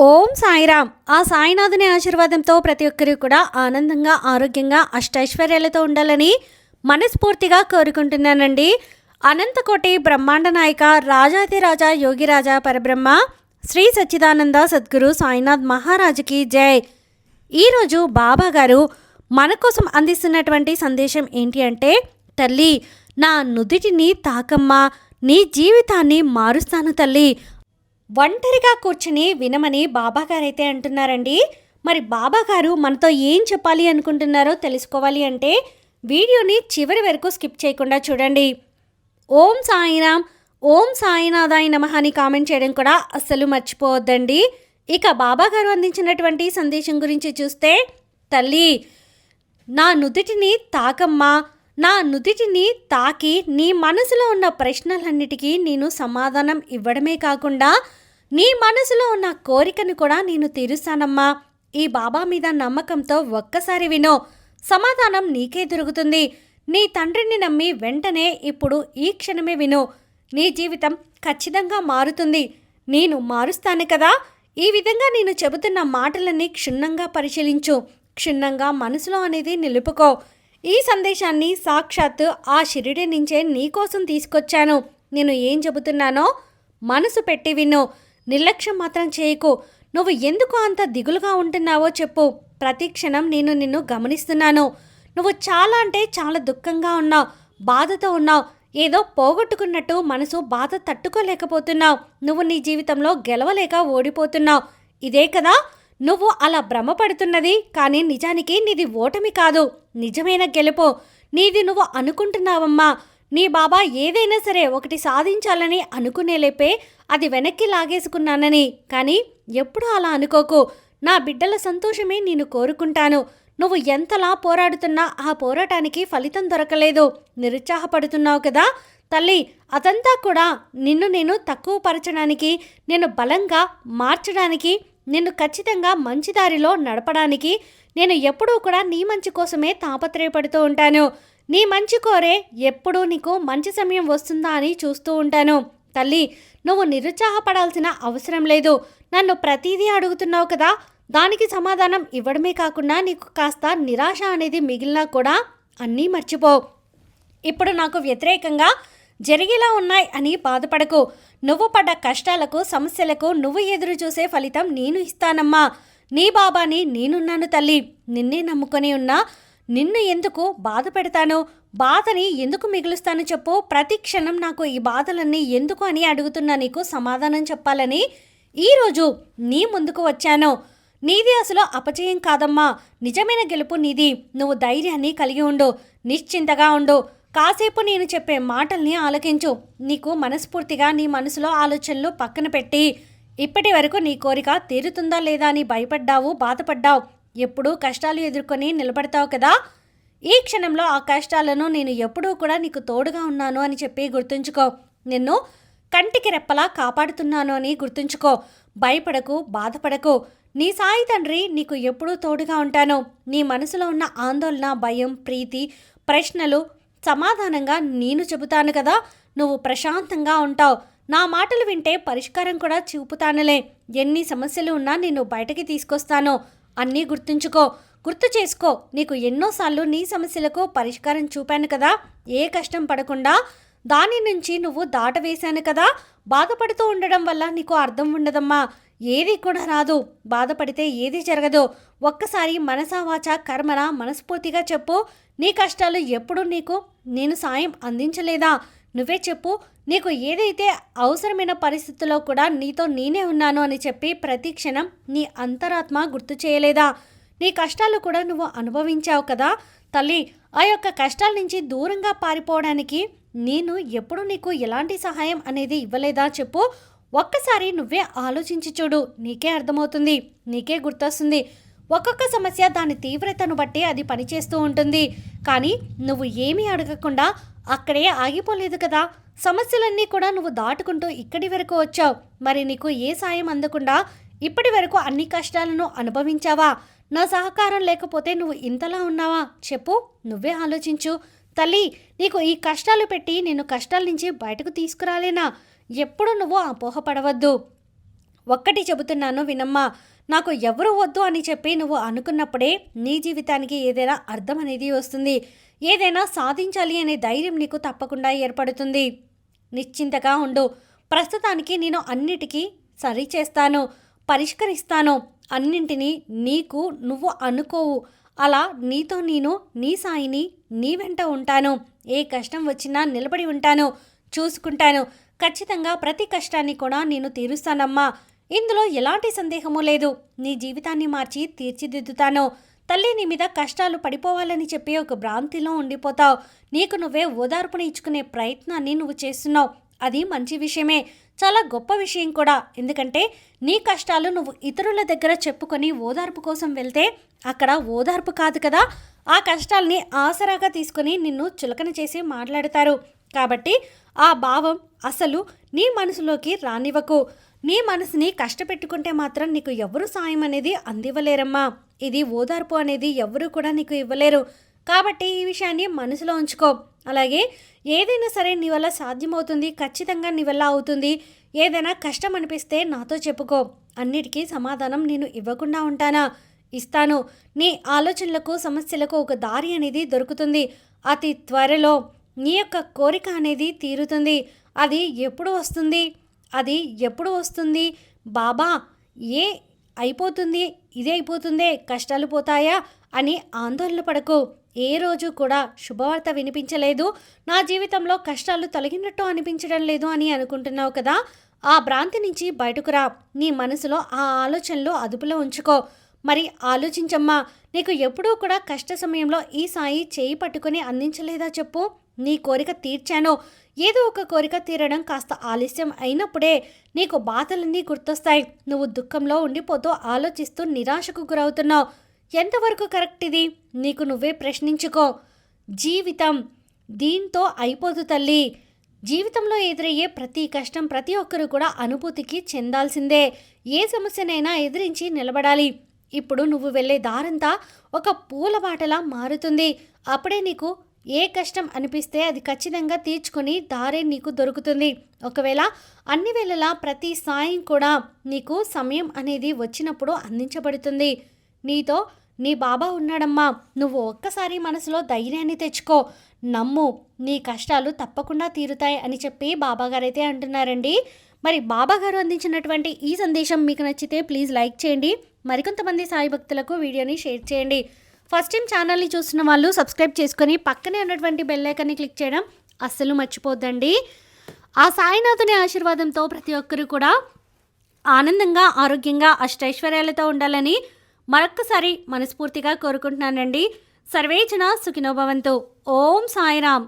ఓం సాయిరామ్. ఆ సాయినాథుని ఆశీర్వాదంతో ప్రతి ఒక్కరు కూడా ఆనందంగా, ఆరోగ్యంగా, అష్టైశ్వర్యాలతో ఉండాలని మనస్ఫూర్తిగా కోరుకుంటున్నానండి. అనంతకోటి బ్రహ్మాండ నాయక రాజాధిరాజ యోగిరాజా పరబ్రహ్మ శ్రీ సచ్చిదానంద సద్గురు సాయినాథ్ మహారాజుకి జై. ఈరోజు బాబా గారు మన కోసం అందిస్తున్నటువంటి సందేశం ఏంటి అంటే, తల్లి నా నుదిటిని తాకమ్మా, నీ జీవితాన్ని మారుస్తాను తల్లి. ఒంటరిగా కూర్చుని వినమని బాబాగారైతే అంటున్నారండి. మరి బాబాగారు మనతో ఏం చెప్పాలి అనుకుంటున్నారో తెలుసుకోవాలి అంటే వీడియోని చివరి వరకు స్కిప్ చేయకుండా చూడండి. ఓం సాయిరామ్, ఓం సాయినాథాయ నమః అని కామెంట్ చేయడం కూడా అస్సలు మర్చిపోవద్దండి. ఇక బాబాగారు అందించినటువంటి సందేశం గురించి చూస్తే, తల్లి నా నుదిటిని తాకమ్మా, నా నుదిటిని తాకి నీ మనసులో ఉన్న ప్రశ్నలన్నిటికీ నేను సమాధానం ఇవ్వడమే కాకుండా నీ మనసులో ఉన్న కోరికను కూడా నేను తీరుస్తానమ్మా. ఈ బాబా మీద నమ్మకంతో ఒక్కసారి వినో, సమాధానం నీకే దొరుకుతుంది. నీ తండ్రిని నమ్మి వెంటనే ఇప్పుడు ఈ క్షణమే వినో, నీ జీవితం ఖచ్చితంగా మారుతుంది. నేను మారుస్తాను కదా. ఈ విధంగా నేను చెబుతున్న మాటలన్నీ క్షుణ్ణంగా పరిశీలించు, క్షుణ్ణంగా మనసులో అనేది నిలుపుకో. ఈ సందేశాన్ని సాక్షాత్తు ఆ షిరిడి నుంచే నీకోసం తీసుకొచ్చాను. నేను ఏం చెబుతున్నానో మనసు పెట్టి విను, నిర్లక్ష్యం మాత్రం చేయకు. నువ్వు ఎందుకు అంత దిగులుగా ఉంటున్నావో చెప్పు. ప్రతి క్షణం నేను నిన్ను గమనిస్తున్నాను. నువ్వు చాలా అంటే చాలా దుఃఖంగా ఉన్నావు, బాధతో ఉన్నావు. ఏదో పోగొట్టుకున్నట్టు మనసు బాధ తట్టుకోలేకపోతున్నావు. నువ్వు నీ జీవితంలో గెలవలేక ఓడిపోతున్నావు. ఇదే కదా నువ్వు అలా భ్రమపడుతున్నది. కానీ నిజానికి నీది ఓటమి కాదు, నిజమైన గెలుపు. నీది నువ్వు అనుకుంటున్నావమ్మా. నీ బాబా ఏదైనా సరే ఒకటి సాధించాలని అనుకునేలేపే అది వెనక్కి లాగేసుకున్నానని. కానీ ఎప్పుడూ అలా అనుకోకు. నా బిడ్డల సంతోషమే నేను కోరుకుంటాను. నువ్వు ఎంతలా పోరాడుతున్నా ఆ పోరాటానికి ఫలితం దొరకలేదు, నిరుత్సాహపడుతున్నావు కదా తల్లి. అదంతా కూడా నేను తక్కువ పరచడానికి, నేను బలంగా మార్చడానికి, నిన్ను ఖచ్చితంగా మంచి దారిలో నడపడానికి నేను ఎప్పుడూ కూడా నీ మంచి కోసమే తాపత్రయపడుతూ ఉంటాను. నీ మంచి కోరే ఎప్పుడూ నీకు మంచి సమయం వస్తుందా అని చూస్తూ ఉంటాను. తల్లి నువ్వు నిరుత్సాహపడాల్సిన అవసరం లేదు. నన్ను ప్రతిదీ అడుగుతున్నావు కదా, దానికి సమాధానం ఇవ్వడమే కాకుండా నీకు కాస్త నిరాశ అనేది మిగిలినా కూడా అన్నీ మర్చిపో. ఇప్పుడు నాకు వ్యతిరేకంగా జరిగేలా ఉన్నాయి అని బాధపడకు. నువ్వు పడ్డ కష్టాలకు, సమస్యలకు నువ్వు ఎదురు చూసే ఫలితం నేను ఇస్తానమ్మా. నీ బాబాని నేనున్నాను తల్లి. నిన్నే నమ్ముకొని ఉన్నా. నిన్ను ఎందుకు బాధ పెడతాను, బాధని ఎందుకు మిగులుస్తాను చెప్పు. ప్రతి క్షణం నాకు ఈ బాధలన్నీ ఎందుకు అని అడుగుతున్నా నీకు సమాధానం చెప్పాలని ఈరోజు నీ ముందుకు వచ్చాను. నీది అసలు అపజయం కాదమ్మా, నిజమైన గెలుపు నీది. నువ్వు ధైర్యాన్ని కలిగి ఉండు, నిశ్చింతగా ఉండు. కాసేపు నేను చెప్పే మాటల్ని ఆలకించు. నీకు మనస్ఫూర్తిగా నీ మనసులో ఆలోచనలు పక్కన పెట్టి, ఇప్పటి వరకు నీ కోరిక తీరుతుందా లేదా అని భయపడ్డావు, బాధపడ్డావు. ఎప్పుడూ కష్టాలు ఎదుర్కొని నిలబడతావు కదా. ఈ క్షణంలో ఆ కష్టాలను నేను ఎప్పుడూ కూడా నీకు తోడుగా ఉన్నాను అని చెప్పి గుర్తుంచుకో. నిన్ను కంటికి రెప్పలా కాపాడుతున్నాను అని గుర్తుంచుకో. భయపడకు, బాధపడకు. నీ సాయి తండ్రి నీకు ఎప్పుడూ తోడుగా ఉంటాను. నీ మనసులో ఉన్న ఆందోళన, భయం, ప్రీతి, ప్రశ్నలు సమాధానంగా నేను చెబుతాను కదా. నువ్వు ప్రశాంతంగా ఉంటావు. నా మాటలు వింటే పరిష్కారం కూడా చూపుతానులే. ఎన్ని సమస్యలు ఉన్నా నిన్ను బయటకి తీసుకొస్తాను. అన్నీ గుర్తుంచుకో, గుర్తు చేసుకో. నీకు ఎన్నోసార్లు నీ సమస్యలకు పరిష్కారం చూపాను కదా. ఏ కష్టం పడకుండా దాని నుంచి నువ్వు దాటవేశాను కదా. బాధపడుతూ ఉండడం వల్ల నీకు అర్థం ఉండదమ్మా. ఏది కూడా రాదు, బాధపడితే ఏది జరగదు. ఒక్కసారి మనసా వాచా కర్మన మనస్ఫూర్తిగా చెప్పు. నీ కష్టాలు ఎప్పుడు నీకు నేను సాయం అందించలేదా? నువ్వే చెప్పు. నీకు ఏదైతే అవసరమైన పరిస్థితుల్లో కూడా నీతో నేనే ఉన్నాను అని చెప్పి ప్రతి క్షణం నీ అంతరాత్మ గుర్తు చేయలేదా? నీ కష్టాలు కూడా నువ్వు అనుభవించావు కదా తల్లి. ఆ యొక్క కష్టాల నుంచి దూరంగా పారిపోవడానికి నేను ఎప్పుడు నీకు ఎలాంటి సహాయం అనేది ఇవ్వలేదా చెప్పు. ఒక్కసారి నువ్వే ఆలోచించి చూడు, నీకే అర్థమవుతుంది, నీకే గుర్తొస్తుంది. ఒక్కొక్క సమస్య దాని తీవ్రతను బట్టి అది పనిచేస్తూ ఉంటుంది. కానీ నువ్వు ఏమీ అడగకుండా అక్కడే ఆగిపోలేదు కదా. సమస్యలన్నీ కూడా నువ్వు దాటుకుంటూ ఇక్కడి వరకు వచ్చావు. మరి నీకు ఏ సాయం అందకుండా ఇప్పటి వరకు అన్ని కష్టాలను అనుభవించావా? నా సహకారం లేకపోతే నువ్వు ఇంతలా ఉన్నావా చెప్పు. నువ్వే ఆలోచించు తల్లి. నీకు ఈ కష్టాలు పెట్టి నేను కష్టాల నుంచి బయటకు తీసుకురాలేనా? ఎప్పుడు నువ్వు అపోహపడవద్దు. ఒక్కటి చెబుతున్నాను వినమ్మా, నాకు ఎవరు వద్దు అని చెప్పి నువ్వు అనుకున్నప్పుడే నీ జీవితానికి ఏదైనా అర్థం అనేది వస్తుంది. ఏదైనా సాధించాలి అనే ధైర్యం నీకు తప్పకుండా ఏర్పడుతుంది. నిశ్చింతగా ఉండు. ప్రస్తుతానికి నేను అన్నిటికీ సరి చేస్తాను, పరిష్కరిస్తాను. అన్నింటినీ నీకు నువ్వు అనుకోవు. అలా నీతో నేను నీ సాయిని నీ వెంట ఉంటాను. ఏ కష్టం వచ్చినా నిలబడి ఉంటాను, చూసుకుంటాను. ఖచ్చితంగా ప్రతి కష్టాన్ని కూడా నేను తీరుస్తానమ్మా. ఇందులో ఎలాంటి సందేహమూ లేదు. నీ జీవితాన్ని మార్చి తీర్చిదిద్దుతాను. తల్లి నీ మీద కష్టాలు పడిపోవాలని చెప్పి ఒక భ్రాంతిలో ఉండిపోతావు. నీకు నువ్వే ఓదార్పుని ఇచ్చుకునే ప్రయత్నాన్ని నువ్వు చేస్తున్నావు. అది మంచి విషయమే, చాలా గొప్ప విషయం కూడా. ఎందుకంటే నీ కష్టాలు నువ్వు ఇతరుల దగ్గర చెప్పుకొని ఓదార్పు కోసం వెళ్తే అక్కడ ఓదార్పు కాదు కదా, ఆ కష్టాల్ని ఆసరాగా తీసుకొని నిన్ను చులకన చేసి మాట్లాడతారు. కాబట్టి ఆ భావం అసలు నీ మనసులోకి రానివ్వకు. నీ మనసుని కష్టపెట్టుకుంటే మాత్రం నీకు ఎవరు సాయం అనేది అందివ్వలేరమ్మా. ఇది ఓదార్పు అనేది ఎవరు కూడా నీకు ఇవ్వలేరు. కాబట్టి ఈ విషయాన్ని మనసులో ఉంచుకో. అలాగే ఏదైనా సరే నీ వల్ల సాధ్యమవుతుంది, ఖచ్చితంగా నీ వల్ల అవుతుంది. ఏదైనా కష్టం అనిపిస్తే నాతో చెప్పుకో. అన్నిటికీ సమాధానం నేను ఇవ్వకుండా ఉంటానా? ఇస్తాను. నీ ఆలోచనలకు సమస్యలకు ఒక దారి అనేది దొరుకుతుంది. అతి త్వరలో నీ యొక్క కోరిక అనేది తీరుతుంది. అది ఎప్పుడు వస్తుంది? అది ఎప్పుడు వస్తుంది బాబా? ఏ అయిపోతుంది, ఇదే అయిపోతుందే, కష్టాలు పోతాయా అని ఆందోళన పడకు. ఏ రోజు కూడా శుభవార్త వినిపించలేదు, నా జీవితంలో కష్టాలు తొలగినట్టు అనిపించడం లేదు అని అనుకుంటున్నావు కదా, ఆ భ్రాంతి నుంచి బయటకు రా. నీ మనసులో ఆ ఆలోచనలు అదుపులో ఉంచుకో. మరి ఆలోచించమ్మా, నీకు ఎప్పుడూ కూడా కష్ట సమయంలో ఈ సాయి చేయి పట్టుకొని అందించలేదా చెప్పు? నీ కోరిక తీర్చాను. ఏదో ఒక కోరిక తీరడం కాస్త ఆలస్యం అయినప్పుడే నీకు బాధలన్నీ గుర్తొస్తాయి. నువ్వు దుఃఖంలో ఉండిపోతూ ఆలోచిస్తూ నిరాశకు గురవుతున్నావు. ఎంతవరకు కరెక్ట్ ఇది? నీకు నువ్వే ప్రశ్నించుకో. జీవితం దీంతో అయిపోదు తల్లి. జీవితంలో ఎదురయ్యే ప్రతి కష్టం ప్రతి ఒక్కరూ కూడా అనుభూతికి చెందాల్సిందే. ఏ సమస్యనైనా ఎదిరించి నిలబడాలి. ఇప్పుడు నువ్వు వెళ్ళే దారంతా ఒక పూల బాటలా మారుతుంది. అప్పుడే నీకు ఏ కష్టం అనిపిస్తే అది ఖచ్చితంగా తీర్చుకొని దారే నీకు దొరుకుతుంది. ఒకవేళ అన్ని వేళలా ప్రతి సాయం కూడా నీకు సమయం అనేది వచ్చినప్పుడు అందించబడుతుంది. నీతో నీ బాబా ఉన్నాడమ్మా. నువ్వు ఒక్కసారి మనసులో ధైర్యాన్ని తెచ్చుకో. నమ్ము, నీ కష్టాలు తప్పకుండా తీరుతాయి అని చెప్పి బాబాగారు అయితే అంటున్నారండి. మరి బాబాగారు అందించినటువంటి ఈ సందేశం మీకు నచ్చితే ప్లీజ్ లైక్ చేయండి. మరికొంతమంది సాయి భక్తులకు వీడియోని షేర్ చేయండి. ఫస్ట్ టైం ఛానల్ని చూస్తున్న వాళ్ళు సబ్స్క్రైబ్ చేసుకొని పక్కనే ఉన్నటువంటి బెల్ ఐకాన్ని క్లిక్ చేయడం అస్సలు మర్చిపోద్దండి. ఆ సాయినాథుని ఆశీర్వాదంతో ప్రతి ఒక్కరూ కూడా ఆనందంగా, ఆరోగ్యంగా, అష్టైశ్వర్యాలతో ఉండాలని మరొక్కసారి మనస్ఫూర్తిగా కోరుకుంటున్నానండి. సర్వేజన సుఖినో భవంతు. ఓం సాయిరామ్.